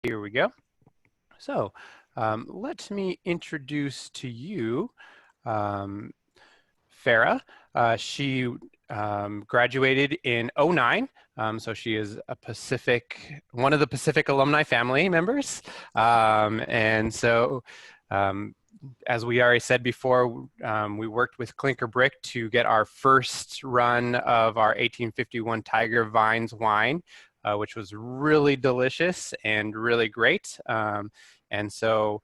Here we go. So let me introduce to you Farah. She graduated in '09, so she is one of the Pacific alumni family members. And so as we already said before, we worked with Klinker Brick to get our first run of our 1851 Tiger Vines wine, which was really delicious and really great. And so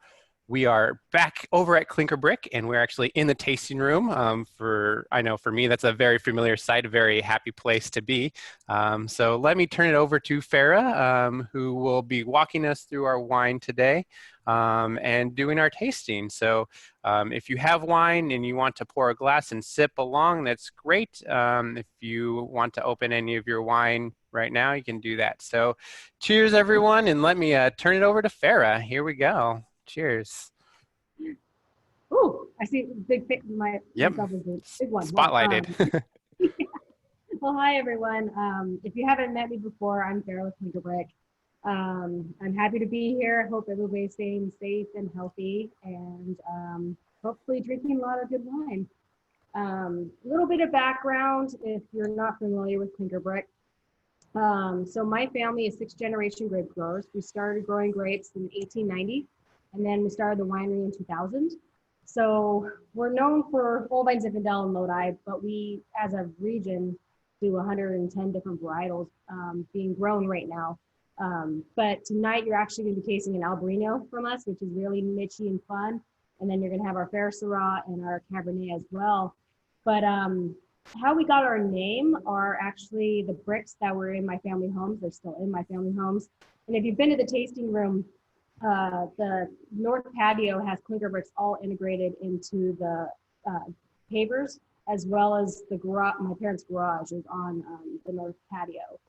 we are back over at Klinker Brick, and we're actually in the tasting room. I know for me, that's a very familiar sight, a very happy place to be. So let me turn it over to Farah, who will be walking us through our wine today and doing our tasting. So if you have wine and you want to pour a glass and sip along, that's great. If you want to open any of your wine right now, you can do that. So cheers, everyone, and let me turn it over to Farah. Here we go. Cheers. Ooh, I see myself as a big one. Spotlighted. Well, hi, everyone. If you haven't met me before, I'm Farah with Klinker Brick. I'm happy to be here. I hope everybody's staying safe and healthy and hopefully drinking a lot of good wine. A little bit of background if you're not familiar with Klinker Brick. So my family is 6th generation grape growers. We started growing grapes in 1890, and then we started the winery in 2000. So we're known for Lodi Zinfandel and Lodi, but we, as a region, do 110 different varietals being grown right now. But tonight you're actually going to be tasting an Albarino from us, which is really nichey and fun. And then you're going to have our Fair Syrah and our Cabernet as well. But how we got our name are actually the bricks that were in my family homes. They're still in my family homes. And if you've been to the tasting room, the north patio has Klinker bricks all integrated into the pavers, as well as the garage. My parents' garage is on the north patio.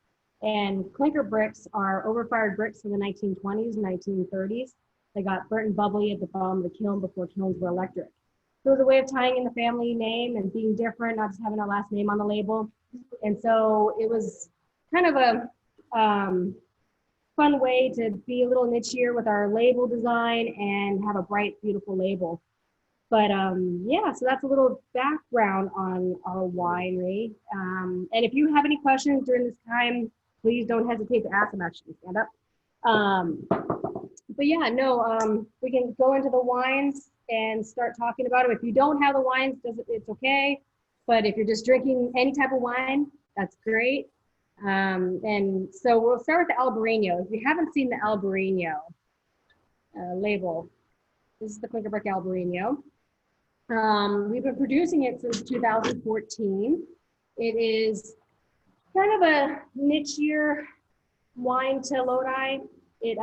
And Klinker bricks are overfired bricks from the 1920s and 1930s. They got burnt and bubbly at the bottom of the kiln before kilns were electric. So it was a way of tying in the family name and being different, not just having our last name on the label. And so it was kind of a fun way to be a little nichier with our label design and have a bright, beautiful label. But yeah, so that's a little background on our winery. And if you have any questions during this time, please don't hesitate to ask them. Actually, stand up. But yeah, no, we can go into the wines and start talking about them. If you don't have the wines, it's okay. But if you're just drinking any type of wine, that's great. And so we'll start with the Albarino. If you haven't seen the Albarino label, this is the Klinker Brick Albarino. We've been producing it since 2014. It is kind of a nichier wine to Lodi. We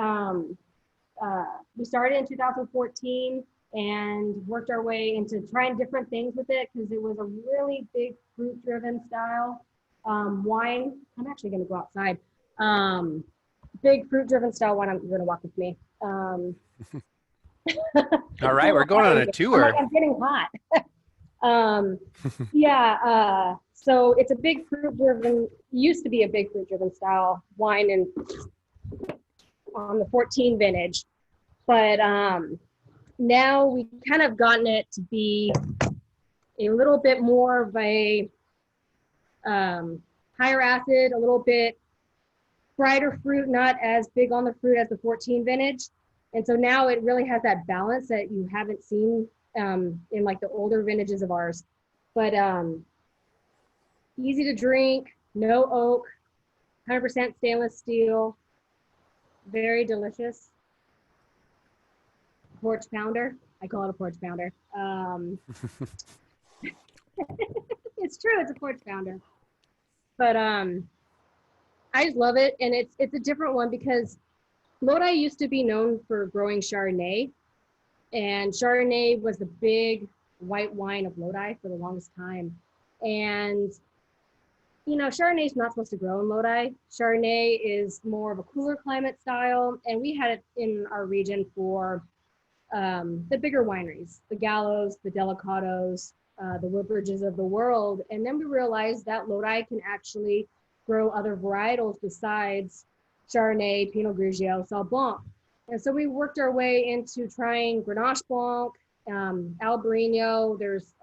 started in 2014 and worked our way into trying different things with it because it was a really big fruit-driven style wine. I'm actually going to go outside. Big fruit-driven style wine. You're going to walk with me. All right, we're going on a tour. I'm getting hot. Yeah, so it's a big fruit-driven, used to be a big fruit-driven style wine and on the 14 vintage. But now we kind of gotten it to be a little bit more of a higher acid, a little bit brighter fruit, not as big on the fruit as the 14 vintage. And so now it really has that balance that you haven't seen in like the older vintages of ours. But easy to drink, no oak, 100% stainless steel, very delicious. Porch pounder. I call it a porch pounder. It's true, it's a porch pounder. But I just love it, and it's a different one because Lodi used to be known for growing Chardonnay, and Chardonnay was the big white wine of Lodi for the longest time. And you know, Chardonnay is not supposed to grow in Lodi. Chardonnay is more of a cooler climate style, and we had it in our region for the bigger wineries, the Gallos, the Delicados, the Woodbridges of the world. And then we realized that Lodi can actually grow other varietals besides Chardonnay, Pinot Grigio, Sauv Blanc. And so we worked our way into trying Grenache Blanc, Albarino, there's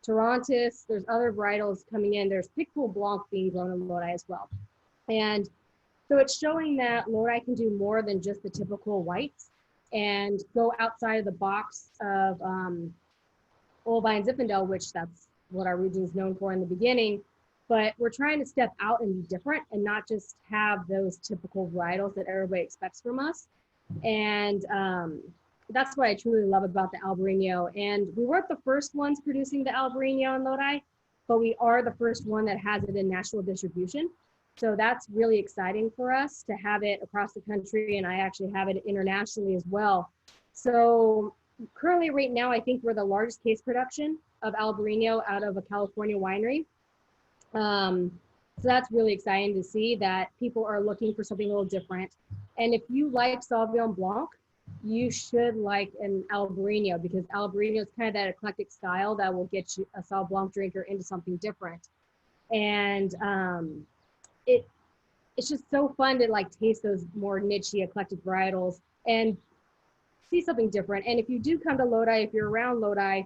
Torrontés, there's other varietals coming in. There's Picpoul Blanc being grown in Lodi as well. And so it's showing that Lodi can do more than just the typical whites and go outside of the box of Lodi Zinfandel, which that's what our region is known for in the beginning. But we're trying to step out and be different and not just have those typical varietals that everybody expects from us. And that's what I truly love about the Albarino. And we weren't the first ones producing the Albarino in Lodi, but we are the first one that has it in national distribution. So that's really exciting for us to have it across the country, and I actually have it internationally as well. So currently right now, I think we're the largest case production of Albarino out of a California winery. So that's really exciting to see that people are looking for something a little different. And if you like Sauvignon Blanc, you should like an Albarino, because Albarino is kind of that eclectic style that will get you a Sauv Blanc drinker into something different. And it's just so fun to like taste those more niche eclectic varietals and see something different. And if you do come to Lodi, if you're around Lodi,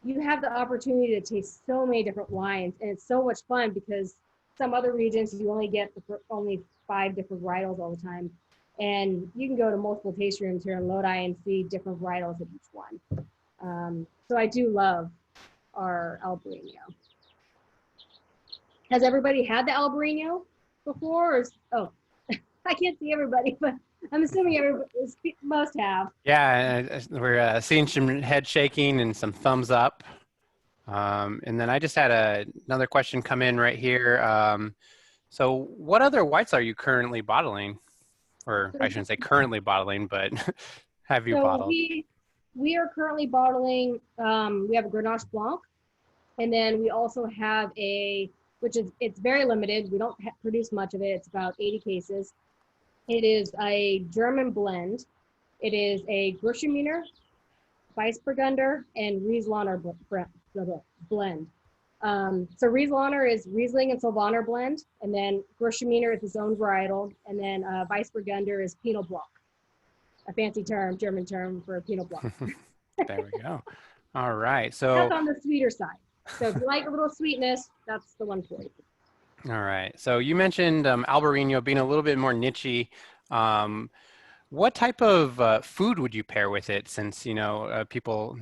you have the opportunity to taste so many different wines, and it's so much fun because some other regions you only get only 5 different varietals all the time, and you can go to multiple tasting rooms here in Lodi and see different varietals of each one. So I do love our Albarino. Has everybody had the Albarino before? Oh, I can't see everybody, but I'm assuming everybody, most have. Yeah, we're seeing some head shaking and some thumbs up. And then I just had another question come in right here. So what other whites are you currently bottling? Or I shouldn't say currently bottling, but have you bottled? We are currently bottling, we have a Grenache Blanc, and then we also have it's very limited. We don't produce much of it. It's about 80 cases. It is a German blend. It is a Gewürztraminer, Weißburgunder, and Rieslaner blend. So Rieslaner is Riesling and Sylvaner blend, and then Gewürztraminer is its own varietal, and then Weißburgunder is Pinot Blanc, a fancy term, German term for Pinot Blanc. There we go. All right. So that's on the sweeter side. So if you like a little sweetness, that's the one for you. All right. So you mentioned Albarino being a little bit more niche-y. What type of food would you pair with it? Since people,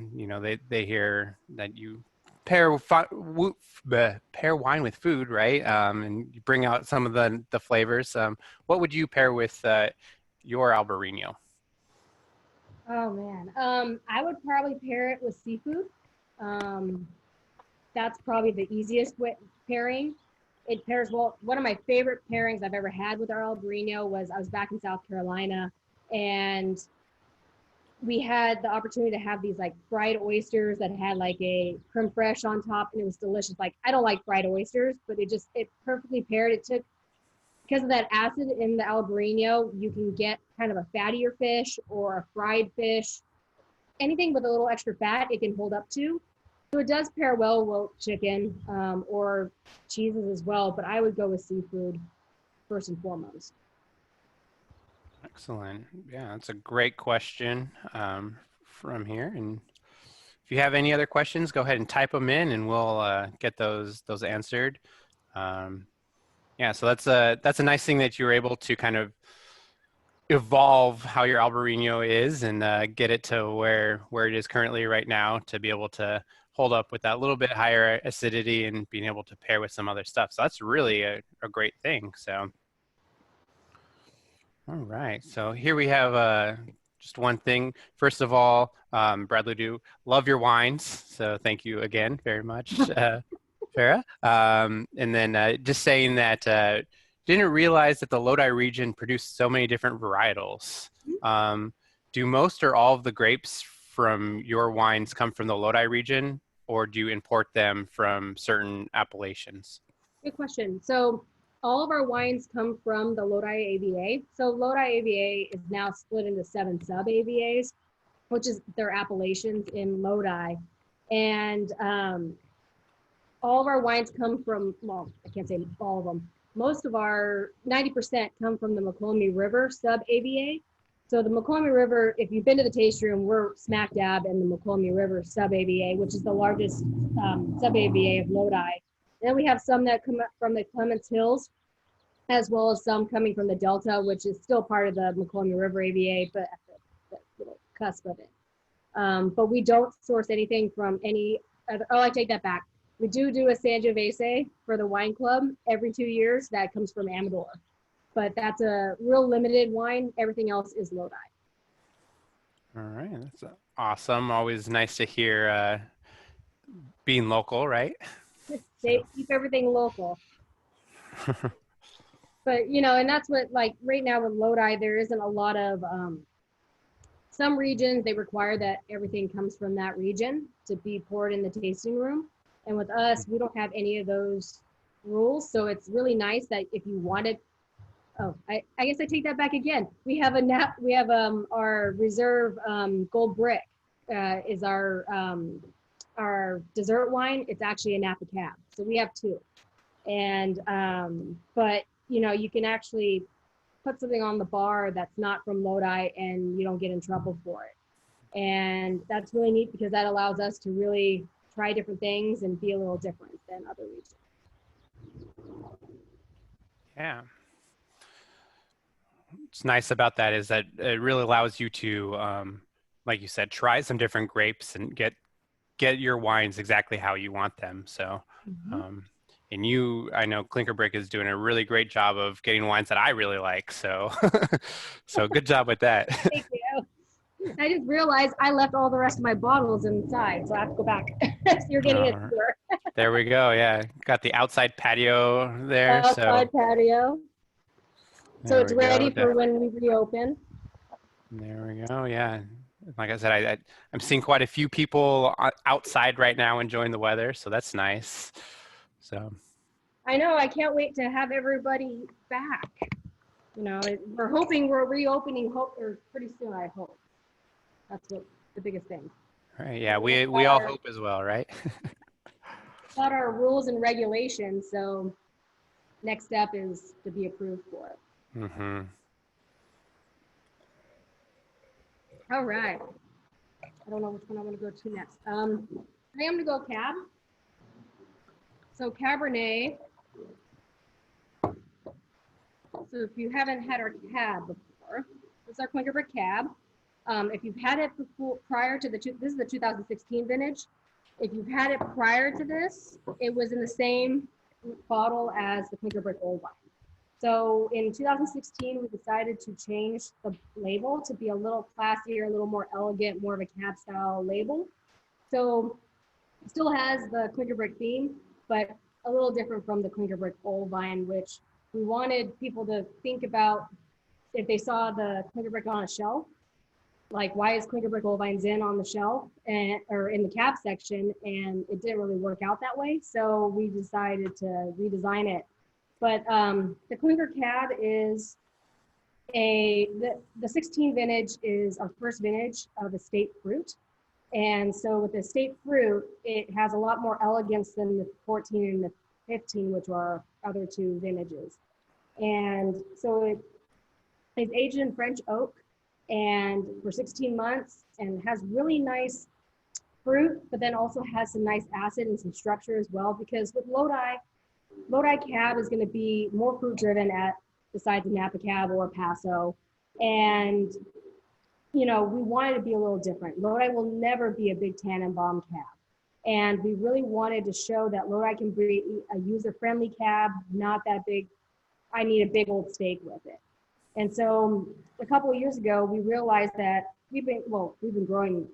they hear that you pair wine with food, right? And you bring out some of the flavors. What would you pair with your Albarino? Oh man, I would probably pair it with seafood. That's probably the easiest pairing. It pairs well. One of my favorite pairings I've ever had with our Albarino was I was back in South Carolina, and we had the opportunity to have these like fried oysters that had like a creme fraiche on top, and it was delicious. Like, I don't like fried oysters, but it perfectly paired. It took, because of that acid in the Albarino, you can get kind of a fattier fish or a fried fish. Anything with a little extra fat, it can hold up to. So it does pair well with chicken or cheeses as well, but I would go with seafood first and foremost. Excellent. Yeah, that's a great question from here. And if you have any other questions, go ahead and type them in, and we'll get those answered. Yeah, so that's a nice thing that you were able to kind of evolve how your Albarino is and get it to where it is currently right now, to be able to hold up with that little bit higher acidity and being able to pair with some other stuff. So that's really a great thing. So, all right. So here we have just one thing. First of all, Bradley, do love your wines. So thank you again very much, Farah. And then just saying that didn't realize that the Lodi region produced so many different varietals. Do most or all of the grapes from your wines come from the Lodi region, or do you import them from certain appellations? Good question. So all of our wines come from the Lodi AVA. So Lodi AVA is now split into 7 sub-AVAs, which is their appellations in Lodi. And all of our wines come from, well, I can't say all of them. most of our 90% come from the McCollum River sub-AVA. So the McCollum River, if you've been to the taste room, we're smack dab in the McCollum River sub-AVA, which is the largest sub-AVA of Lodi. And then we have some that come up from the Clements Hills, as well as some coming from the Delta, which is still part of the McCollum River AVA, but at the little cusp of it. But we don't source anything from any other, oh, I take that back. We do a Sangiovese for the wine club every 2 years. That comes from Amador. But that's a real limited wine. Everything else is Lodi. All right, that's awesome. Always nice to hear being local, right? They keep everything local. But, you know, and that's what, like, right now with Lodi, there isn't a lot of, some regions, they require that everything comes from that region to be poured in the tasting room. And with us, we don't have any of those rules. So it's really nice that if you wanted, oh, I guess I take that back again. We have our reserve gold brick is our dessert wine. It's actually a Napa Cab. So we have two. And, but you know, you can actually put something on the bar that's not from Lodi and you don't get in trouble for it. And that's really neat because that allows us to really try different things and be a little different than other regions. Yeah. What's nice about that is that it really allows you to, like you said, try some different grapes and get your wines exactly how you want them. So, and I know Klinker Brick is doing a really great job of getting wines that I really like. So, so good job with that. Thank you. I just realized I left all the rest of my bottles inside, so I have to go back. So you're getting it. There we go. Yeah, got the outside patio there. Outside patio. So it's ready for Definitely. when we reopen. There we go. Yeah. Like I said, I'm seeing quite a few people outside right now enjoying the weather, so that's nice. So I know, I can't wait to have everybody back. You know, we're hoping we're reopening or pretty soon, I hope. That's what the biggest thing. Right, yeah, we all hope as well, right? Got our rules and regulations, so next step is to be approved for it. Mm-hmm. All right. I don't know which one I'm going to go to next. I am going to go Cab. So Cabernet. So if you haven't had our Cab before, this is our Klinker Brick Cab. If you've had it before, prior to this is the 2016 vintage. If you've had it prior to this, it was in the same bottle as the Klinker Brick Old Wine. So in 2016, we decided to change the label to be a little classier, a little more elegant, more of a cab style label. So it still has the Klinker Brick theme, but a little different from the Klinker Brick Old Vine, which we wanted people to think about if they saw the Klinker Brick on a shelf, like why is Klinker Brick Old Vine Zin on the shelf or in the cab section, and it didn't really work out that way. So we decided to redesign it. But the Klinker Cab is the 16 vintage is our first vintage of estate fruit. And so with the estate fruit, it has a lot more elegance than the 14 and the 15, which are our other two vintages. And so it is aged in French oak and for 16 months and has really nice fruit, but then also has some nice acid and some structure as well, because with Lodi Cab is going to be more fruit driven besides a Napa Cab or a Paso. And, you know, we wanted to be a little different. Lodi will never be a big Tannenbaum cab. And we really wanted to show that Lodi can be a user-friendly cab, not that big, I need a big old steak with it. And so a couple of years ago, we realized that we've been growing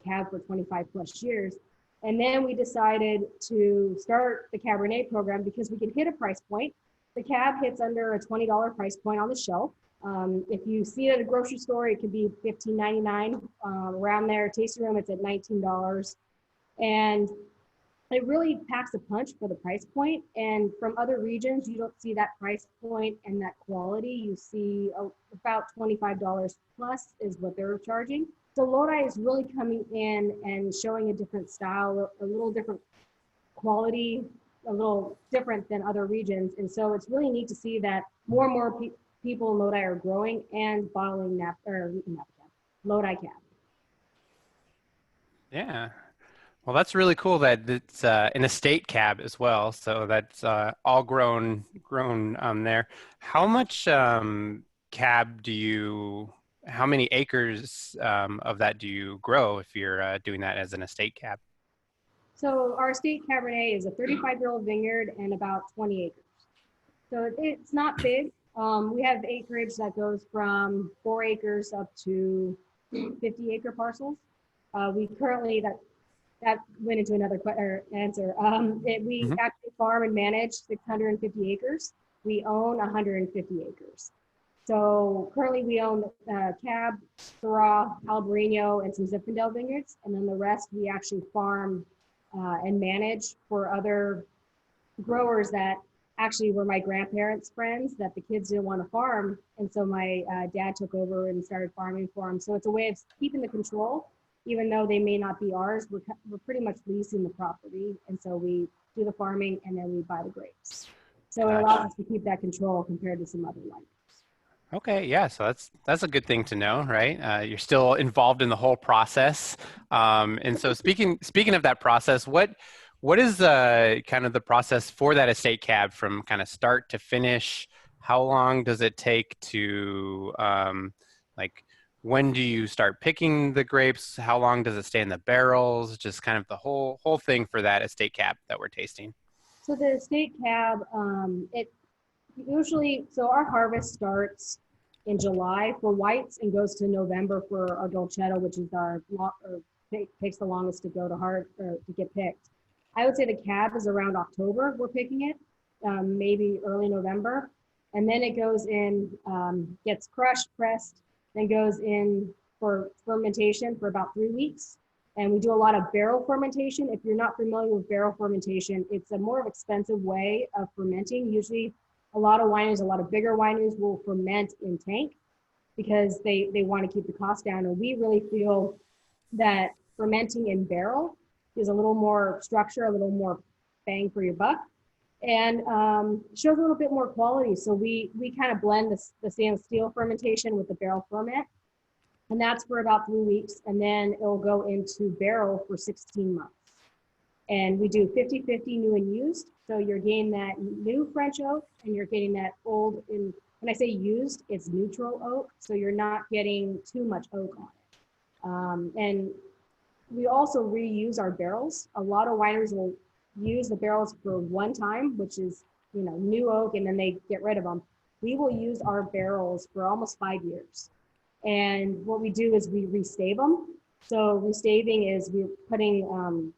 cab for 25 plus years. And then we decided to start the Cabernet program because we can hit a price point. The cab hits under a $20 price point on the shelf. If you see it at a grocery store, it could be $15.99 around there. Tasting room, it's at $19. And it really packs a punch for the price point. And from other regions, you don't see that price point and that quality. You see about $25 plus is what they're charging. So Lodi is really coming in and showing a different style, a little different quality a little different than other regions. And so it's really neat to see that more and more people in Lodi are growing and bottling Lodi cab. Yeah. Well, that's really cool that it's an estate cab as well. So that's all grown there. How much cab how many acres of that do you grow if you're doing that as an estate cab? So our estate Cabernet is a 35-year-old vineyard and about 20 acres. So it's not big. We have acreage that goes from 4 acres up to 50-acre parcels. We currently, that went into another answer. We actually farm and manage 650 acres. We own 150 acres. So currently we own Cab, Syrah, Albarino, and some Zinfandel vineyards. And then the rest we actually farm and manage for other growers that actually were my grandparents' friends that the kids didn't want to farm. And so my dad took over and started farming for them. So it's a way of keeping the control, even though they may not be ours. We're pretty much leasing the property. And so we do the farming and then we buy the grapes. So it allows us to keep that control compared to some other wineries. Okay, yeah, so that's a good thing to know, right? You're still involved in the whole process, and so speaking of that process, what is kind of the process for that estate cab from kind of start to finish? How long does it take to like when do you start picking the grapes? How long does it stay in the barrels? Just kind of the whole thing for that estate cab that we're tasting. So the estate cab, it usually, so our harvest starts in July for whites and goes to November for our dolcetto, which is takes the longest to go to get picked. I would say the cab is around October. We're picking it, maybe early November, and then it goes in, gets crushed, pressed, then goes in for fermentation for about 3 weeks. And we do a lot of barrel fermentation. If you're not familiar with barrel fermentation, it's a more expensive way of fermenting. Usually a lot of wineries, a lot of bigger wineries will ferment in tank because they want to keep the cost down. And we really feel that fermenting in barrel is a little more structure, a little more bang for your buck, and shows a little bit more quality. So we kind of blend the stainless steel fermentation with the barrel ferment. And that's for about 3 weeks. And then it'll go into barrel for 16 months. And we do 50-50 new and used. So you're getting that new French oak and you're getting that old, when I say used, it's neutral oak. So you're not getting too much oak on it. And we also reuse our barrels. A lot of wineries will use the barrels for one time, which is, new oak, and then they get rid of them. We will use our barrels for almost 5 years. And what we do is we restave them. So restaving is we're putting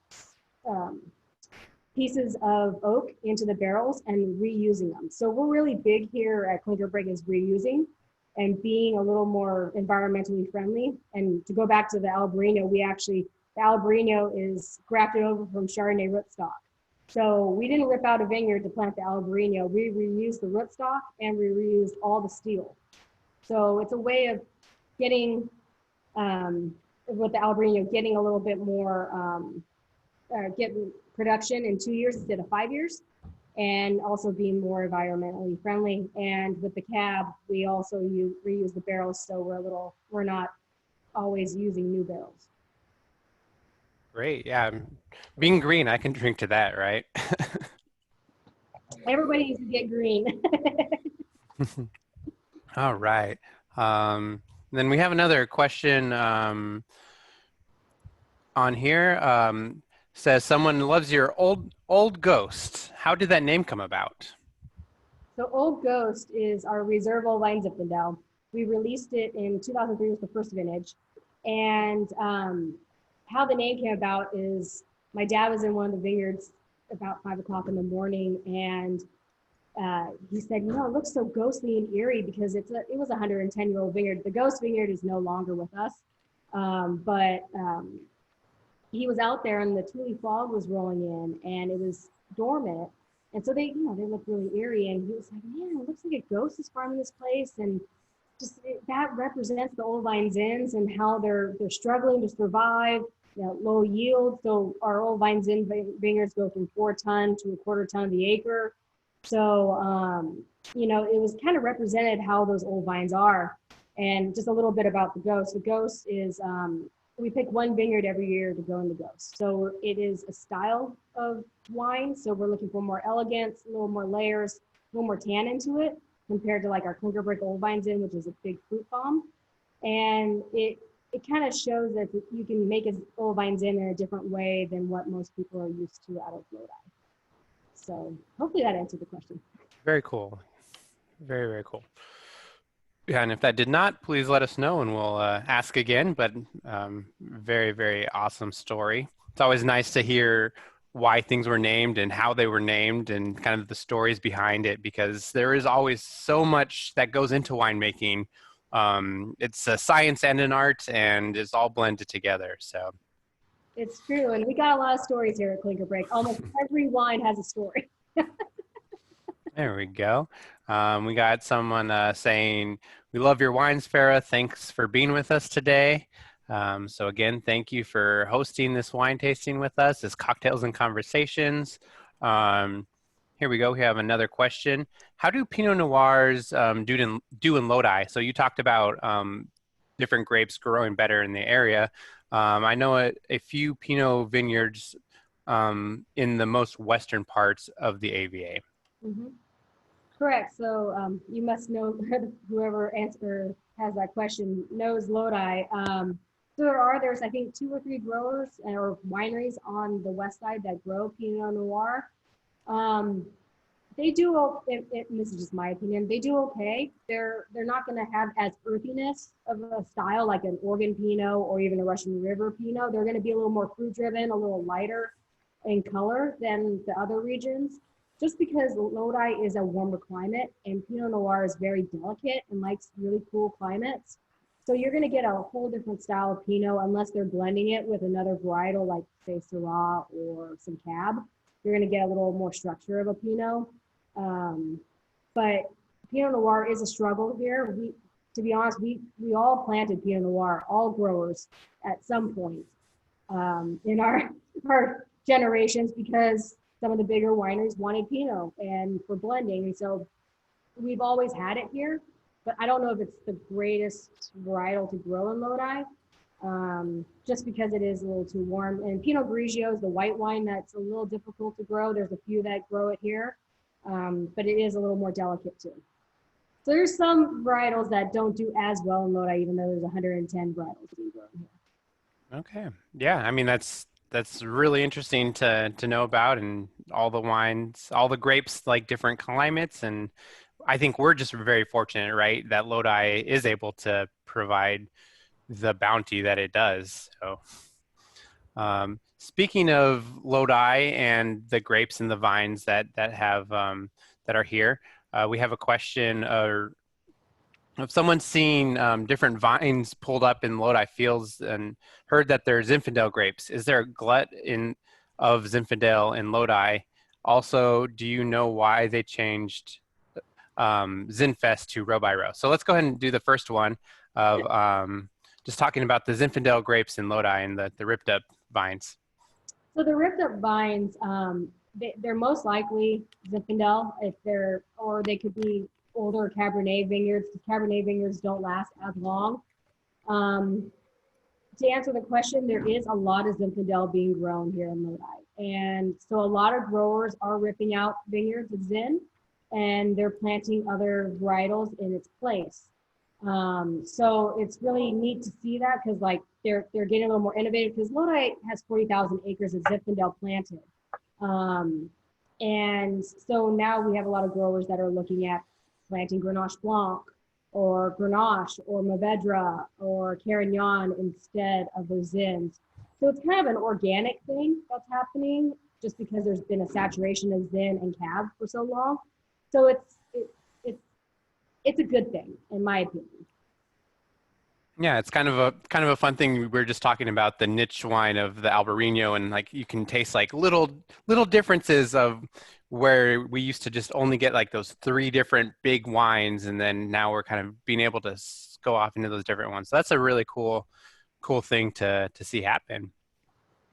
pieces of oak into the barrels and reusing them. So we're really big here at Klinker is reusing and being a little more environmentally friendly. And to go back to the Albarino, the Albarino is grafted over from Chardonnay rootstock. So we didn't rip out a vineyard to plant the Albarino. We reused the rootstock and we reused all the steel. So it's a way of getting, with the Albarino, getting a little bit more, getting production in 2 years instead of 5 years, and also being more environmentally friendly. And with the cab, we also reuse the barrels, so we're not always using new barrels. Great, yeah. Being green, I can drink to that, right? Everybody needs to get green. All right. Then we have another question on here. Says someone loves your old ghost. How did that name come about? So Old Ghost is our Reserve Lodi Zinfandel. We released it in 2003 was the first vintage. And how the name came about is my dad was in one of the vineyards about 5 o'clock in the morning, and he said, it looks so ghostly and eerie because it was a 110-year-old vineyard. The ghost vineyard is no longer with us, but he was out there and the Tule fog was rolling in and it was dormant. And so they looked really eerie, and he was like, man, it looks like a ghost is farming this place. And just that represents the old vine zins and how they're struggling to survive. low yield. So our old vine Zin vineyards go from 4 ton to a quarter ton of the acre. So, it was kind of represented how those old vines are. And just a little bit about the Ghost. The Ghost is, we pick one vineyard every year to go in the Ghost. So it is a style of wine. So we're looking for more elegance, a little more layers, a little more tannin to it compared to like our Klinker brick old vines in, which is a big fruit bomb. And it kind of shows that you can make old vines in a different way than what most people are used to out of Lodi. So hopefully that answered the question. Very cool. Very, very cool. Yeah, and if that did not, please let us know and we'll ask again. But very, very awesome story. It's always nice to hear why things were named and how they were named and kind of the stories behind it, because there is always so much that goes into winemaking. It's a science and an art, and it's all blended together. So it's true, and we got a lot of stories here at Klinker Break. Almost every wine has a story. There we go. We got someone saying, "We love your wines, Farah. Thanks for being with us today." So again, thank you for hosting this wine tasting with us, this Cocktails and Conversations. Here we go. We have another question. How do Pinot Noirs do in Lodi? So you talked about different grapes growing better in the area. I know a few Pinot vineyards in the most western parts of the AVA. Mm-hmm. Correct. So you must know, whoever has that question knows Lodi. So there's I think 2 or 3 growers or wineries on the west side that grow Pinot Noir. They do, this is just my opinion, they do okay. They're not going to have as earthiness of a style like an Oregon Pinot or even a Russian River Pinot. They're going to be a little more fruit driven, a little lighter in color than the other regions, just because Lodi is a warmer climate and Pinot Noir is very delicate and likes really cool climates. So you're going to get a whole different style of Pinot unless they're blending it with another varietal like say Syrah or some Cab. You're going to get a little more structure of a Pinot. But Pinot Noir is a struggle here. To be honest, we all planted Pinot Noir, all growers at some point in our generations, because some of the bigger wineries wanted Pinot and for blending. And so we've always had it here, but I don't know if it's the greatest varietal to grow in Lodi, just because it is a little too warm. And Pinot Grigio is the white wine that's a little difficult to grow. There's a few that grow it here, but it is a little more delicate too. So there's some varietals that don't do as well in Lodi, even though there's 110 varietals being grown here. Okay. Yeah. I mean, that's really interesting to know about, and all the wines, all the grapes, like different climates. And I think we're just very fortunate, right, that Lodi is able to provide the bounty that it does. So speaking of Lodi and the grapes and the vines that are here, we have a question if someone's seen different vines pulled up in Lodi fields and heard that there's Zinfandel grapes, is there a glut of Zinfandel in Lodi? Also, do you know why they changed Zinfest to row by row? So let's go ahead and do the first one of just talking about the Zinfandel grapes in Lodi and the ripped up vines. So the ripped up vines, they're most likely Zinfandel, or they could be older Cabernet vineyards, because Cabernet vineyards don't last as long. To answer the question, there is a lot of Zinfandel being grown here in Lodi. And so a lot of growers are ripping out vineyards of Zin, and they're planting other varietals in its place. So it's really neat to see that, because like they're getting a little more innovative, because Lodi has 40,000 acres of Zinfandel planted. And so now we have a lot of growers that are looking at planting Grenache Blanc or Grenache or Mourvedre or Carignan instead of those Zins. So it's kind of an organic thing that's happening, just because there's been a saturation of Zin and Cab for so long. So it's a good thing, in my opinion. Yeah, it's kind of a fun thing. We were just talking about the niche wine of the Albarino, and like you can taste like little differences of where we used to just only get like those 3 different big wines, and then now we're kind of being able to go off into those different ones. So that's a really cool thing to see happen.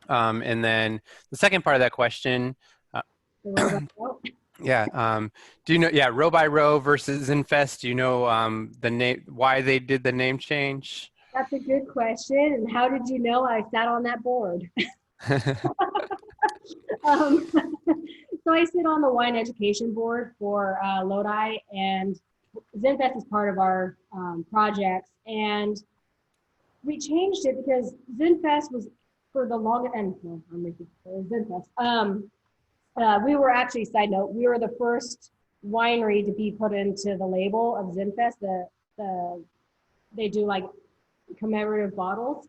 And then the second part of that question, uh, The row by row. yeah, do you know, yeah, row by row versus Zinfest, do you know the name, why they did the name change? That's a good question. And how did you know I sat on that board? Um, so I sit on the wine education board for Lodi, and Zinfest is part of our projects. And we changed it because Zinfest was for the longest, and well, I'm making Zinfest. We were actually, side note, we were the first winery to be put into the label of Zinfest. They do like commemorative bottles.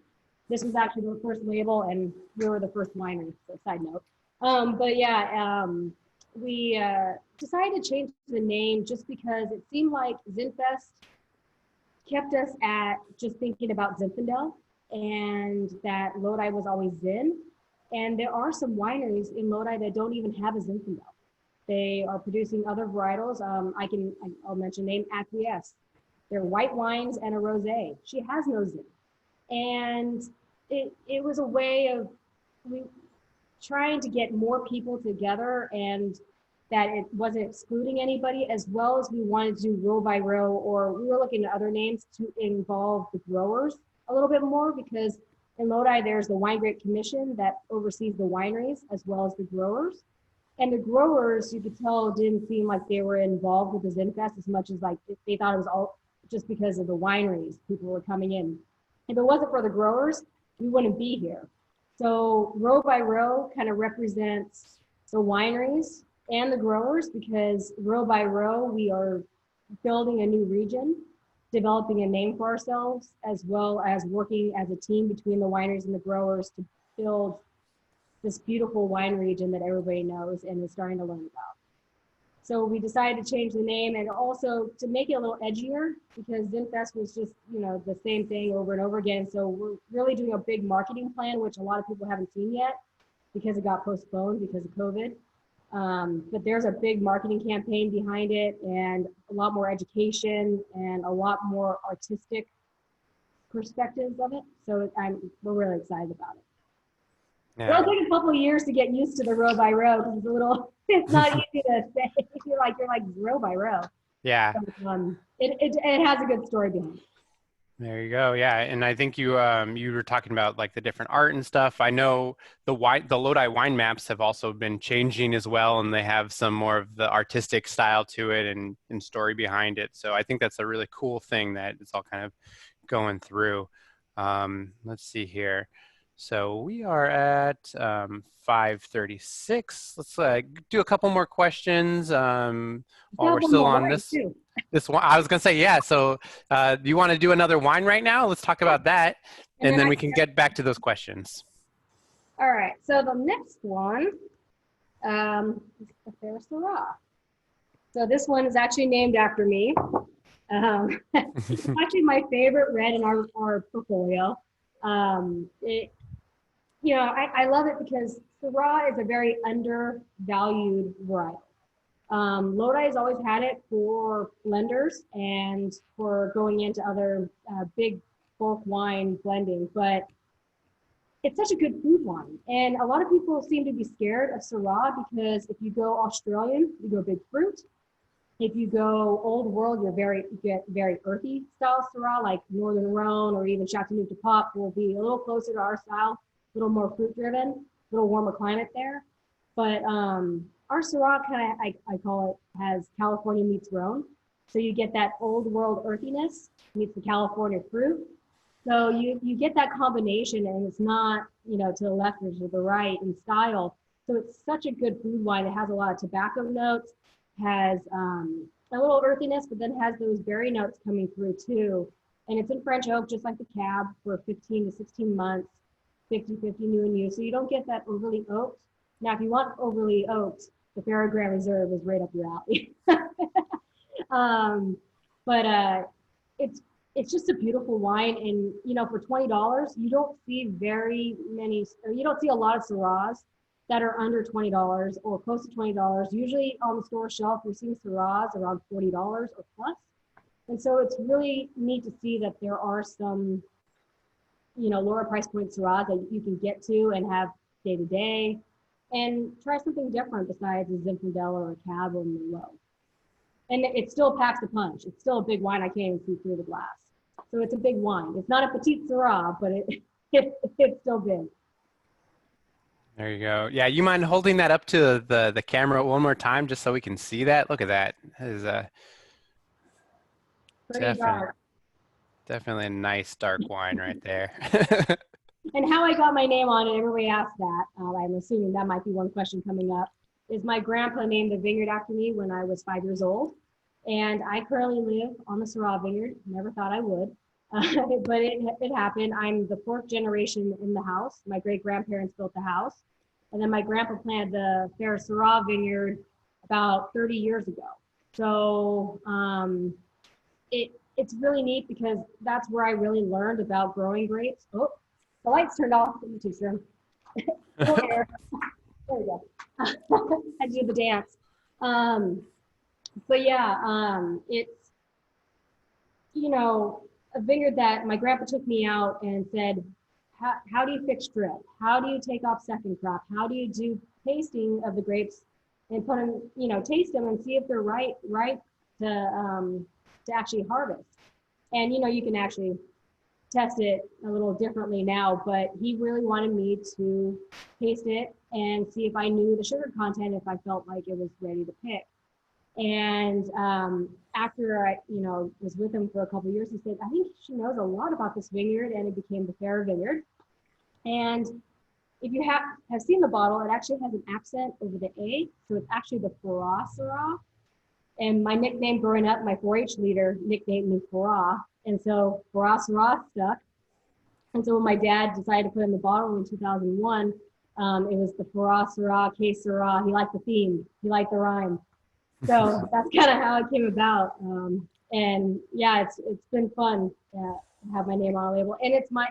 This was actually the first label, and we were the first winery. So side note. But yeah, we decided to change the name just because it seemed like Zinfest kept us at just thinking about Zinfandel, and that Lodi was always Zin. And there are some wineries in Lodi that don't even have a Zinfandel. They are producing other varietals. I'll mention name Acquiesce. They're white wines and a rosé. She has no Zin. And it was a way of trying to get more people together, and that it wasn't excluding anybody, as well as we wanted to do row by row, or we were looking at other names to involve the growers a little bit more, because in Lodi, there's the Wine Grape Commission that oversees the wineries as well as the growers. And the growers, you could tell, didn't seem like they were involved with the Zinfest as much as like they thought it was all just because of the wineries. People were coming in. If it wasn't for the growers, we wouldn't be here. So row by row kind of represents the wineries and the growers, because row by row, we are building a new region, developing a name for ourselves, as well as working as a team between the wineries and the growers to build this beautiful wine region that everybody knows and is starting to learn about. So we decided to change the name, and also to make it a little edgier, because Zinfest was just, the same thing over and over again. So we're really doing a big marketing plan, which a lot of people haven't seen yet because it got postponed because of COVID. But there's a big marketing campaign behind it, and a lot more education and a lot more artistic perspectives of it. So we're really excited about it. Yeah. It'll take a couple of years to get used to the row by row, because it's not easy to say. You're like row by row. Yeah. But, it has a good story behind it. There you go. Yeah, and I think you were talking about like the different art and stuff. I know the Lodi wine maps have also been changing as well, and they have some more of the artistic style to it and story behind it. So I think that's a really cool thing that it's all kind of going through. Let's see here. So we are at 5:36. Let's do a couple more questions while we're still on this one. I was gonna say, yeah. So do you want to do another wine right now? Let's talk about that, and then we can get back to those questions. All right. So the next one is the Fair Syrah. So this one is actually named after me. It's actually my favorite red in our portfolio. I love it because Syrah is a very undervalued variety. Lodi has always had it for blenders and for going into other big bulk wine blending, but it's such a good food wine. And a lot of people seem to be scared of Syrah because if you go Australian, you go big fruit. If you go old world, you get very earthy style Syrah, like Northern Rhone or even Chateauneuf-du-Pape will be a little closer to our style, a little more fruit driven, a little warmer climate there. But our Syrah kind of, I call it, has California meets Rhone. So you get that old world earthiness meets the California fruit. So you get that combination, and it's not, to the left or to the right in style. So it's such a good food wine. It has a lot of tobacco notes, has a little earthiness, but then has those berry notes coming through too. And it's in French oak, just like the Cab, for 15 to 16 months, 50-50 new and used. So you don't get that overly oaked. Now, if you want overly oaked, the Peregrine Reserve is right up your alley. But it's just a beautiful wine, and for $20, you don't see you don't see a lot of Syrahs that are under $20 or close to $20. Usually on the store shelf, we're seeing Syrahs around $40 or plus. And so it's really neat to see that there are some, lower price point Syrahs that you can get to and have day to day, and try something different besides a Zinfandel or a Cab or a Merlot. And it still packs a punch. It's still a big wine. I can't even see through the glass. So it's a big wine. It's not a petite Syrah, but it's still big. There you go. Yeah, you mind holding that up to the camera one more time just so we can see that? Look at that. That is a Pretty dark. definitely a nice dark wine right there. And how I got my name on it, everybody asked that. I'm assuming that might be one question coming up. Is my grandpa named the vineyard after me when I was 5 years old. And I currently live on the Syrah vineyard. Never thought I would, but it happened. I'm the fourth generation in the house. My great grandparents built the house. And then my grandpa planted the Fair Syrah vineyard about 30 years ago. So it's really neat because that's where I really learned about growing grapes. Oh, the lights turned off. Let me teach them. There we go. I do the dance. But yeah, it's, you know, a vineyard that my grandpa took me out and said, how do you fix drip? How do you take off second crop? How do you do tasting of the grapes and put them, you know, taste them and see if they're right to actually harvest. And, you know, you can actually test it a little differently now, but he really wanted me to taste it and see if I knew the sugar content, if I felt like it was ready to pick. And after I, you know, was with him for a couple of years, he said, I think she knows a lot about this vineyard, and it became the Fair Vineyard. And if you have seen the bottle, it actually has an accent over the A, so it's actually the Farah Syrah. And my nickname growing up, my 4-H leader nicknamed me Farah, and so Farah Syrah stuck. And so when my dad decided to put in the bottle in 2001, it was the Farah Syrah, K Syrah. He liked the theme, he liked the rhyme. So that's kind of how it came about. And yeah, it's been fun to have my name on a label, and it's my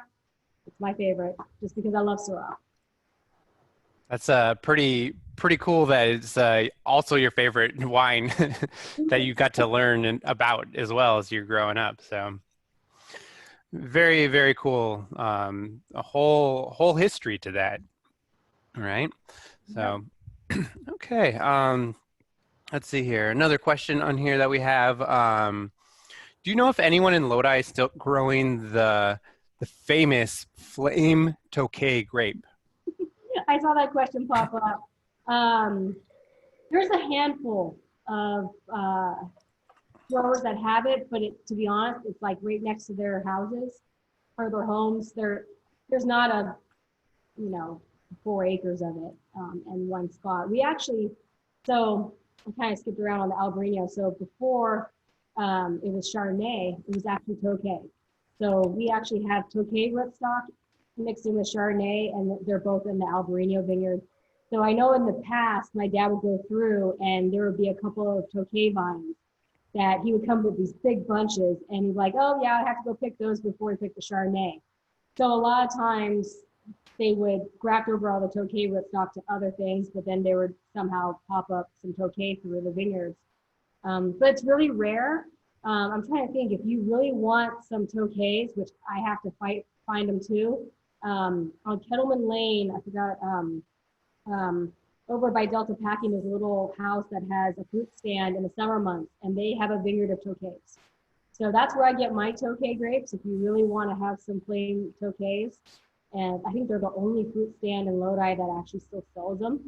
favorite just because I love Syrah. That's pretty cool that it's also your favorite wine that you got to learn about as well as you're growing up. So very, very cool. A whole history to that, right? So okay. Let's see here. Another question on here that we have. Do you know if anyone in Lodi is still growing the famous Flame Tokay grape? I saw that question pop up. There's a handful of growers that have it, but to be honest, it's like right next to their houses or their homes. There's not a, 4 acres of it in one spot. We actually, so I kind of skipped around on the Albarino. So before it was Chardonnay, it was actually Tokay. So we actually have Tokay rootstock mixed in with Chardonnay, and they're both in the Albarino vineyard. So I know in the past, my dad would go through and there would be a couple of Tokay vines that he would come with these big bunches, and he's like, oh yeah, I have to go pick those before I pick the Chardonnay. So a lot of times they would graft over all the Tokay rootstock to other things, but then they would somehow pop up some Tokay through the vineyards. But it's really rare. I'm trying to think, if you really want some Tokays, which I have to find them too, on Kettleman Lane, I forgot, over by Delta Packing, there's a little house that has a fruit stand in the summer months, and they have a vineyard of Tokays. So that's where I get my Tokay grapes, if you really want to have some plain Tokays. And I think they're the only fruit stand in Lodi that actually still sells them.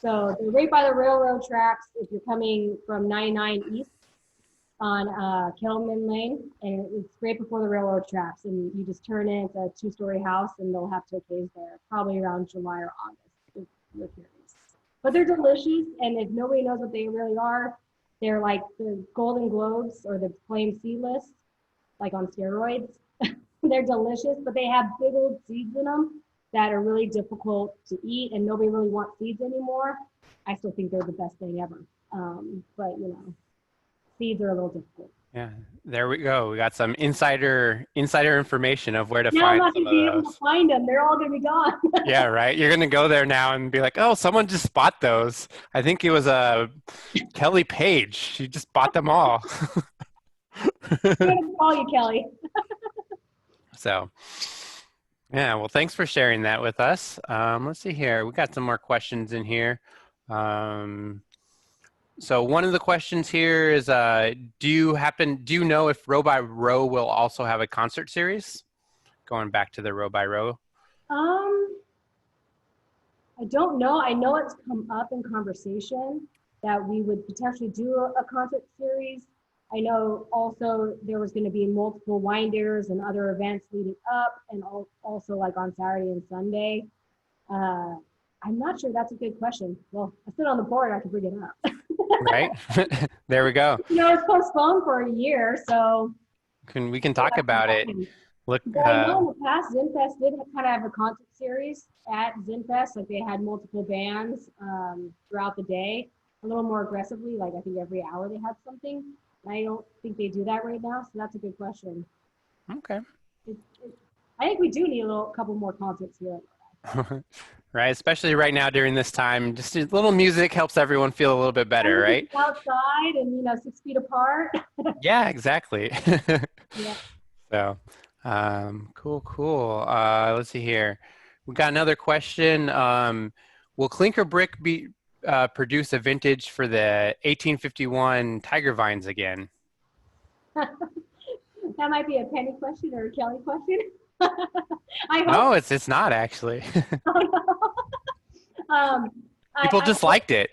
So they're right by the railroad tracks if you're coming from 99 East on Kettleman Lane, and it's right before the railroad tracks, and you just turn in. It's a 2-story house, and they'll have Tokays there probably around July or August if you're curious. But they're delicious, and if nobody knows what they really are, they're like the Golden Globes or the Flame Seedless, like on steroids. They're delicious, but they have big old seeds in them that are really difficult to eat, and nobody really wants seeds anymore. I still think they're the best thing ever, but seeds are a little difficult. Yeah, there we go. We got some insider information of where to now find I'm not some going to of be able those. to find them. They're all going to be gone. Yeah, right. You're gonna go there now and be like, "Oh, someone just bought those." I think it was Kelly Page. She just bought them all. I'm going to call you, Kelly. So, Yeah, well, thanks for sharing that with us. Let's see here. We got some more questions in here. Um, so one of the questions here is, do you know if Row by Row will also have a concert series? Going back to the Row by Row. Um, I don't know. I know it's come up in conversation that we would potentially do a concert series. I know also there was going to be multiple wine dinners and other events leading up, and also like on Saturday and Sunday. Uh, I'm not sure. That's a good question. Well, I sit on the board. I can bring it up. Right? There we go. It's postponed for a year, so We can we'll talk have to about it. happen. Look, But I know in the past, Zinfest did kind of have a concert series at Zinfest. Like they had multiple bands throughout the day, a little more aggressively. Like I think every hour they had something. I don't think they do that right now, so that's a good question. okay. It, I think we do need a couple more concerts here. Right, especially right now during this time, just a little music helps everyone feel a little bit better, And we right? could be outside and 6 feet apart. Yeah, exactly. Yeah. So, cool, cool. Let's see here. We got another question. Will Klinker Brick be produce a vintage for the 1851 Tiger Vines again? That might be a Penny question or a Kelly question. I hope. No, it's not actually. um, People I just hope. liked it.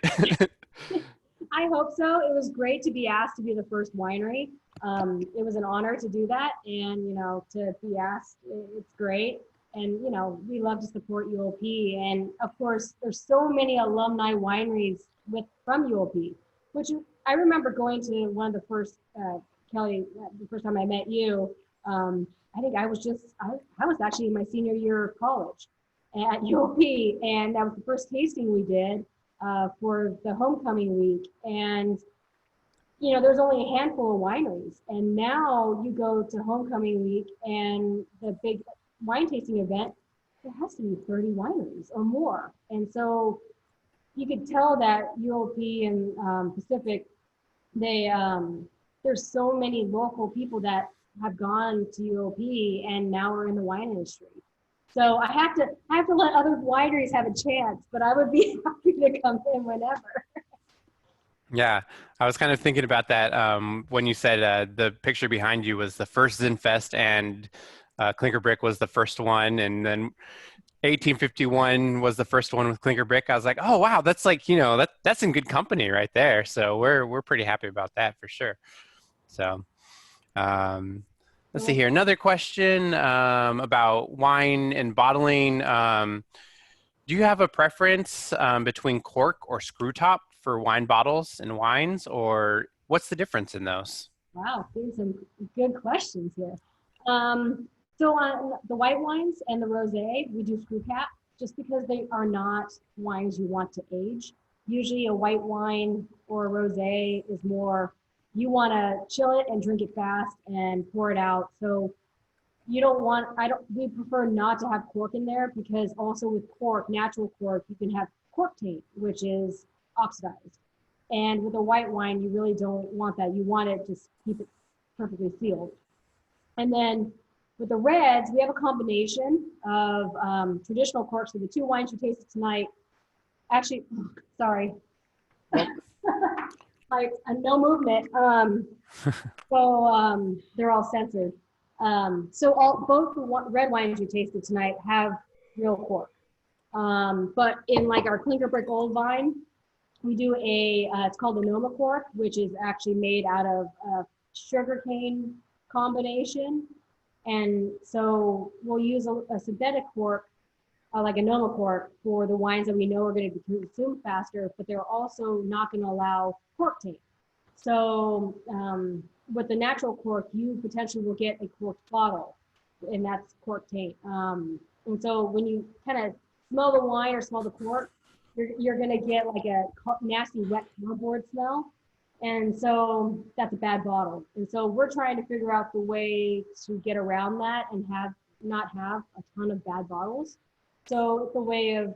I hope so. It was great to be asked to be the first winery. It was an honor to do that, and to be asked, it's great. And we love to support UOP, and of course, there's so many alumni wineries from UOP, which I remember going to one of the first Kelly, the first time I met you. I think I was actually in my senior year of college at UOP, and that was the first tasting we did for the homecoming week. And, there's only a handful of wineries. And now you go to homecoming week and the big wine tasting event, there has to be 30 wineries or more. And so you could tell that UOP and Pacific, there's so many local people that have gone to UOP and now are in the wine industry. So I have to let other wineries have a chance, but I would be happy to come in whenever. Yeah, I was kind of thinking about that when you said the picture behind you was the first Zinfest and Klinker Brick was the first one, and then 1851 was the first one with Klinker Brick. I was like, oh wow, that's like that's in good company right there. So we're pretty happy about that for sure. So um, let's see here. Another question about wine and bottling. Do you have a preference between cork or screw top for wine bottles and wines, or what's the difference in those? Wow, there's some good questions here. So on the white wines and the rosé, we do screw cap just because they are not wines you want to age. Usually a white wine or a rosé is more, you want to chill it and drink it fast and pour it out. So you don't want, we prefer not to have cork in there because also with cork, natural cork, you can have cork taint, which is oxidized. And with a white wine, you really don't want that. You want it to keep it perfectly sealed. And then with the reds, we have a combination of traditional corks. So the two wines you tasted tonight, actually, sorry, like no movement. So they're all censored. So both the red wines you tasted tonight have real cork. But in like our Klinker Brick Old Vine, we do it's called the Noma cork, which is actually made out of sugarcane combination. And so we'll use a synthetic cork, like a Noma cork, for the wines that we know are going to be consumed faster, but they're also not going to allow cork taint. So with the natural cork, you potentially will get a corked bottle, and that's cork taint. And so when you kind of smell the wine or smell the cork, you're going to get like a nasty wet cardboard smell. And so that's a bad bottle. And so we're trying to figure out the way to get around that and not have a ton of bad bottles. So it's a way of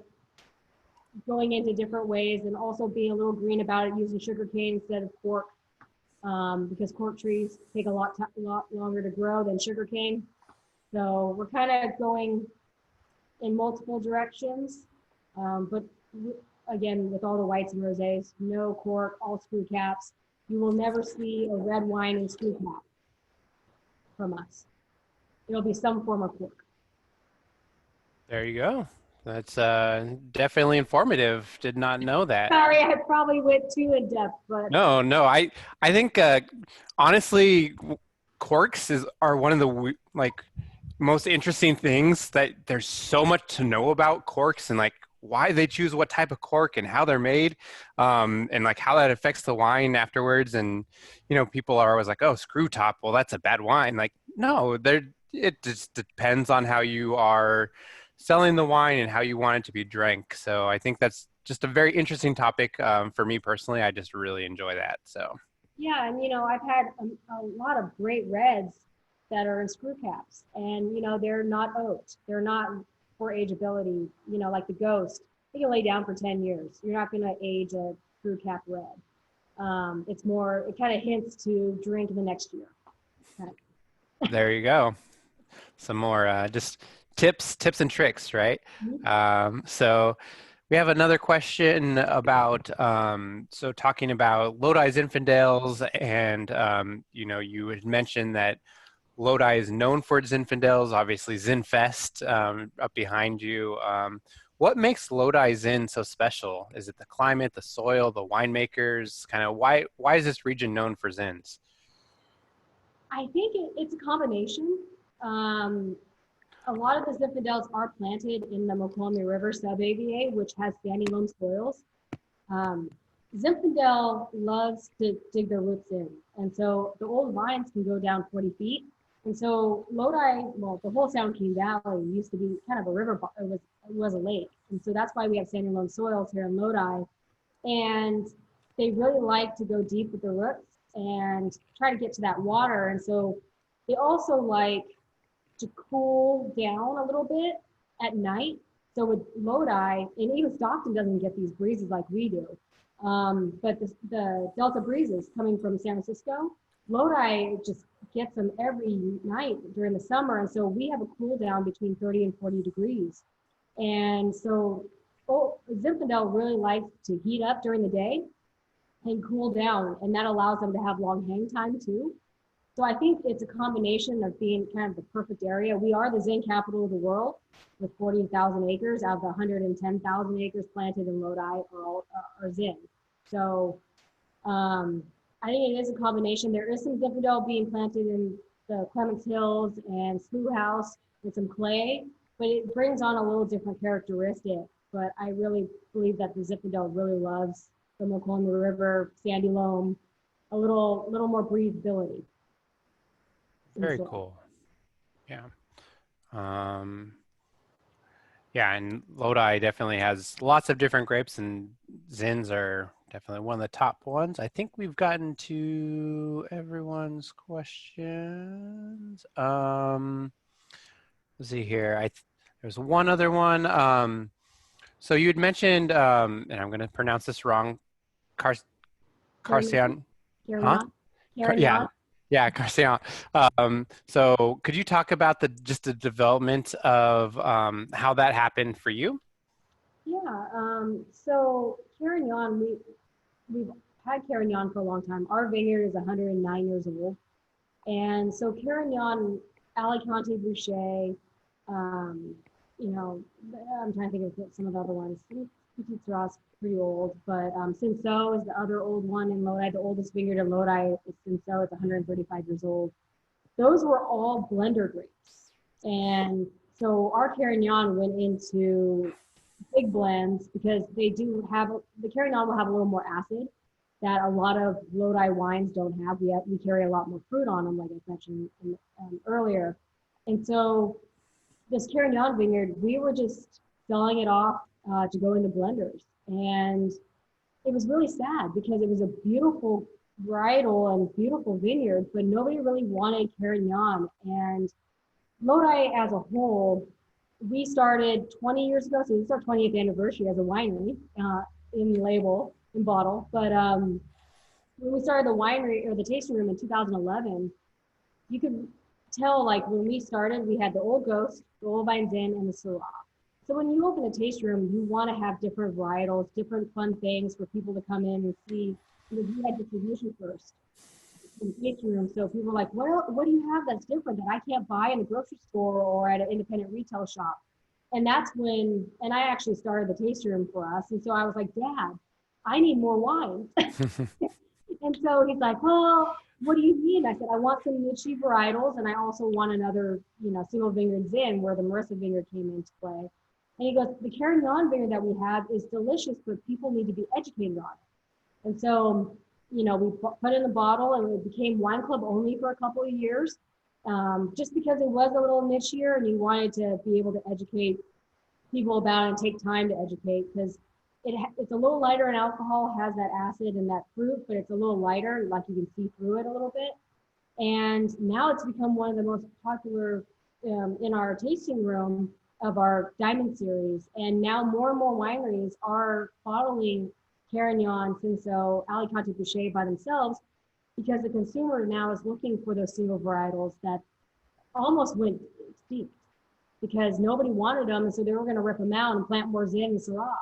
going into different ways and also being a little green about it, using sugar cane instead of cork, because cork trees take a lot longer to grow than sugar cane. So we're kind of going in multiple directions. But again, with all the whites and rosés, no cork, all screw caps. You will never see a red wine in screw cap from us. It'll be some form of cork. There you go. That's definitely informative. Did not know that. Sorry, I probably went too in depth, but No, no. I think honestly, corks are one of the like most interesting things that there's so much to know about corks and like why they choose what type of cork and how they're made, and like how that affects the wine afterwards. And people are always like, "Oh, screw top. Well, that's a bad wine." Like, no, it just depends on how you are selling the wine and how you want it to be drank. So I think that's just a very interesting topic for me personally. I just really enjoy that. So yeah, and I've had a lot of great reds that are in screw caps, and they're not oaked. They're not for ageability. Like the Ghost, they can lay down for 10 years. You're not going to age a screw cap red. It's more. It kind of hints to drink in the next year. Kind of. there you go. Some more just tips and tricks, right? So we have another question about so talking about Lodi Zinfandels, and you had mentioned that Lodi is known for its Zinfandels, obviously Zinfest up behind you. What makes Lodi Zin so special? Is it the climate, the soil, the winemakers? Kind of why is this region known for Zins? I think it's a combination. A lot of the Zinfandels are planted in the Mokelumne River sub-AVA, which has sandy loam soils. Um, Zinfandel loves to dig their roots in. And so the old vines can go down 40 feet. And so Lodi, well, the whole Sound King Valley used to be kind of a river, it was a lake. And so that's why we have sandy loam soils here in Lodi. And they really like to go deep with the roots and try to get to that water. And so they also like to cool down a little bit at night. So with Lodi, and even Stockton doesn't get these breezes like we do. But the Delta breezes coming from San Francisco, Lodi just gets them every night during the summer. And so we have a cool down between 30 and 40 degrees. And so Zinfandel really likes to heat up during the day and cool down. And that allows them to have long hang time too. So I think it's a combination of being kind of the perfect area. We are the Zin capital of the world with 40,000 acres out of the 110,000 acres planted in Lodi are Zin. So I think it is a combination. There is some Zinfandel being planted in the Clements Hills and Slough House with some clay, but it brings on a little different characteristic. But I really believe that the Zinfandel really loves the Mokelumne River, sandy loam, a little more breathability. Very cool. Yeah. Yeah, and Lodi definitely has lots of different grapes, and Zins are definitely one of the top ones. I think we've gotten to everyone's questions. Let's see here. There's one other one. So you had mentioned, and I'm going to pronounce this wrong, Carcian, huh? Yeah, yeah, Carcian. So could you talk about just the development of how that happened for you? Yeah. So Carignan, we've had Carignan for a long time. Our vineyard is 109 years old, and so Carignan, Alicante Boucher, I'm trying to think of some of the other ones. Petit Syrah's pretty old, but Cinsault is the other old one in Lodi. The oldest vineyard in Lodi is Cinsault. It's 135 years old. Those were all blender grapes. And so our Carignan went into big blends because they do have, the Carignan will have a little more acid that a lot of Lodi wines don't have. We carry a lot more fruit on them, like I mentioned earlier. And so this Carignan vineyard, we were just selling it off to go into blenders. And it was really sad because it was a beautiful varietal and beautiful vineyard, but nobody really wanted Carignan. And Lodi as a whole, we started 20 years ago, so this is our 20th anniversary as a winery in bottle. But when we started the winery or the tasting room in 2011, you could tell, like when we started, we had the old Ghost, the old Vine Zin, and the Syrah. So when you open a taste room, you want to have different varietals, different fun things for people to come in and see. You know, you had distribution first in the tasting room. So people are like, well, what do you have that's different that I can't buy in a grocery store or at an independent retail shop? And that's when, and I actually started the tasting room for us. And so I was like, Dad, I need more wine. And so he's like, well, what do you need? I said, I want some niche varietals, and I also want another, you know, single vineyard Zin where the Marissa vineyard came into play. And he goes, the Carignan vineyard that we have is delicious, but people need to be educated on it. And so, you know, we put in a bottle, and it became wine club only for a couple of years, just because it was a little nichier, and he wanted to be able to educate people about it and take time to educate, because it's a little lighter in alcohol, has that acid and that fruit, but it's a little lighter, like you can see through it a little bit. And now it's become one of the most popular in our tasting room of our Diamond series. And now more and more wineries are bottling Carignan, Cinsault, Alicante Bouschet by themselves, because the consumer now is looking for those single varietals that almost went extinct because nobody wanted them. And so they were going to rip them out and plant more Zin and Syrah.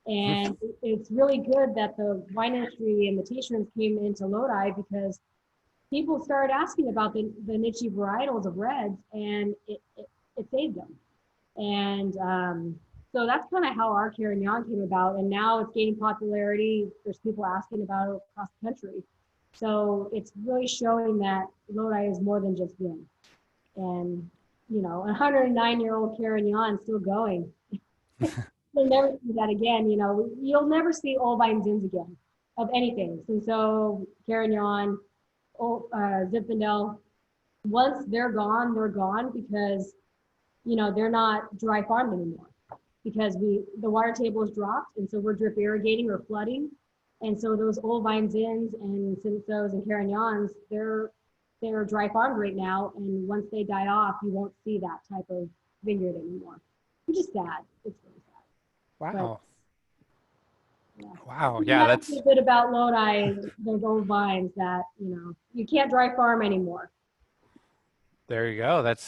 And it's really good that the wine industry and the tasting rooms came into Lodi, because people started asking about the niche varietals of reds, and it saved them. And so that's kind of how our Carignan came about. And now it's gaining popularity. There's people asking about it across the country. So it's really showing that Lodi is more than just Zin. And, you know, a 109-year-old Carignan still going. You'll never see that again. You know, you'll never see old vine Zins again of anything. So Carignan, Zinfandel, once they're gone because, you know, they're not dry farmed anymore, because the water table is dropped, and so we're drip irrigating or flooding. And so those old vine Zins and Cinsaults and Carignans, they're dry farmed right now. And once they die off, you won't see that type of vineyard anymore, which is sad. It's really sad. Wow. But, yeah. Wow. Yeah, that's a bit about Lodi, those old vines that, you know, you can't dry farm anymore. There you go. That's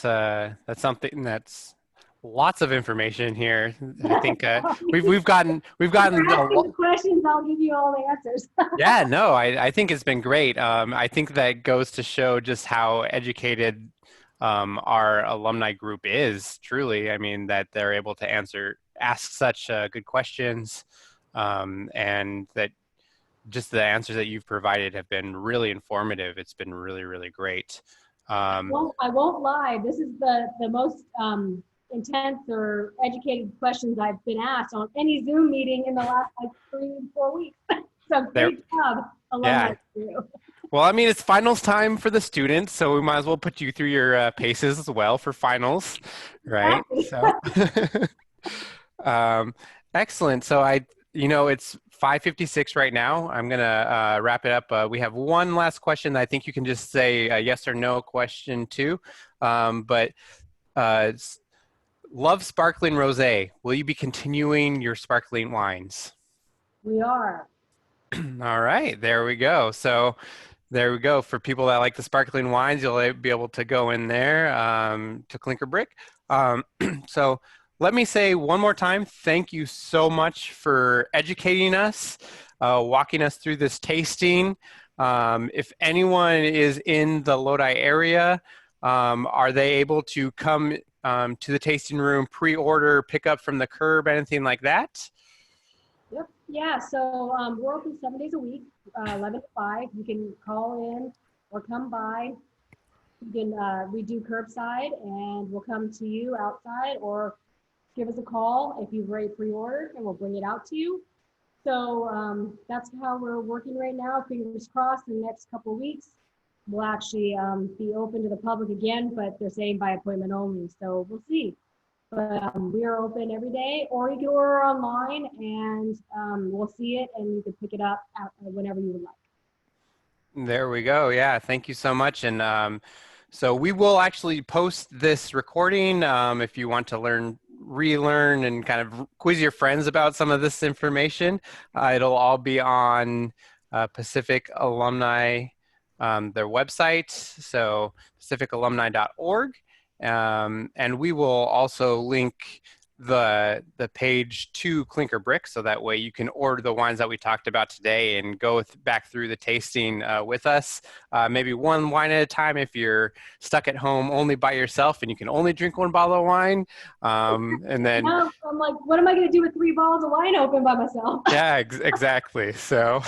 something that's lots of information here. I think we've gotten asking questions. I'll give you all the answers. Yeah, no, I think it's been great. I think that goes to show just how educated our alumni group is, truly. I mean, that they're able to ask such good questions, and that just the answers that you've provided have been really informative. It's been really, really great. I won't lie. This is the most intense or educated questions I've been asked on any Zoom meeting in the last 3-4 weeks. So great job, alumni. Yeah. Well, I mean, it's finals time for the students, so we might as well put you through your paces as well for finals, right? Exactly. So, excellent. So it's 5:56 right now. I'm gonna wrap it up. We have one last question that I think you can just say a yes or no question to, but love sparkling rosé. Will you be continuing your sparkling wines? We are. All right, there we go. So there we go. For people that like the sparkling wines, you'll be able to go in there to Klinker Brick. So let me say one more time, thank you so much for educating us, walking us through this tasting. If anyone is in the Lodi area, are they able to come to the tasting room, pre-order, pick up from the curb, anything like that? Yep. Yeah. So we're open 7 days a week, 11 to 5. You can call in or come by. You can we do curbside, and we'll come to you outside, or give us a call if you've already pre-ordered, and we'll bring it out to you. So that's how we're working right now. Fingers crossed, in the next couple of weeks, we'll actually be open to the public again, but they're saying by appointment only. So we'll see. But we are open every day, or you can order online, and we'll see it, and you can pick it up whenever you would like. There we go. Yeah, thank you so much. And so we will actually post this recording if you want to relearn and kind of quiz your friends about some of this information. It'll all be on Pacific Alumni, their website, so pacificalumni.org. And we will also link the page to Klinker Brick, so that way you can order the wines that we talked about today and go back through the tasting with us. Maybe one wine at a time if you're stuck at home only by yourself and you can only drink one bottle of wine. And then Now I'm like, what am I going to do with 3 bottles of wine open by myself? yeah, exactly. So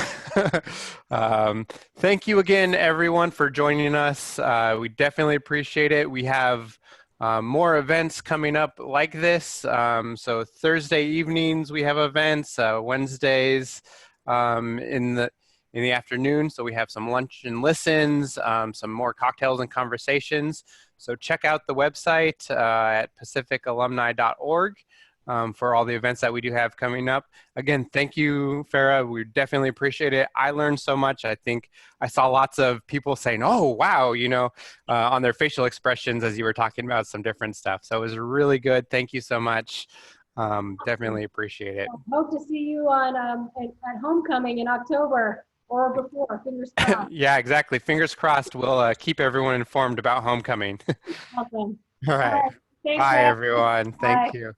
thank you again, everyone, for joining us. We definitely appreciate it. We have more events coming up like this. So Thursday evenings we have events, Wednesdays in the afternoon. So we have some lunch and listens, some more cocktails and conversations. So check out the website at pacificalumni.org. For all the events that we do have coming up. Again, thank you, Farah. We definitely appreciate it. I learned so much. I think I saw lots of people saying, oh, wow, you know, on their facial expressions as you were talking about some different stuff. So it was really good. Thank you so much. Definitely appreciate it. I hope to see you on at homecoming in October or before. Fingers crossed. Yeah, exactly. Fingers crossed. We'll keep everyone informed about homecoming. Awesome. All right. Thanks, Bye, Matt. everyone. Bye. Thank you.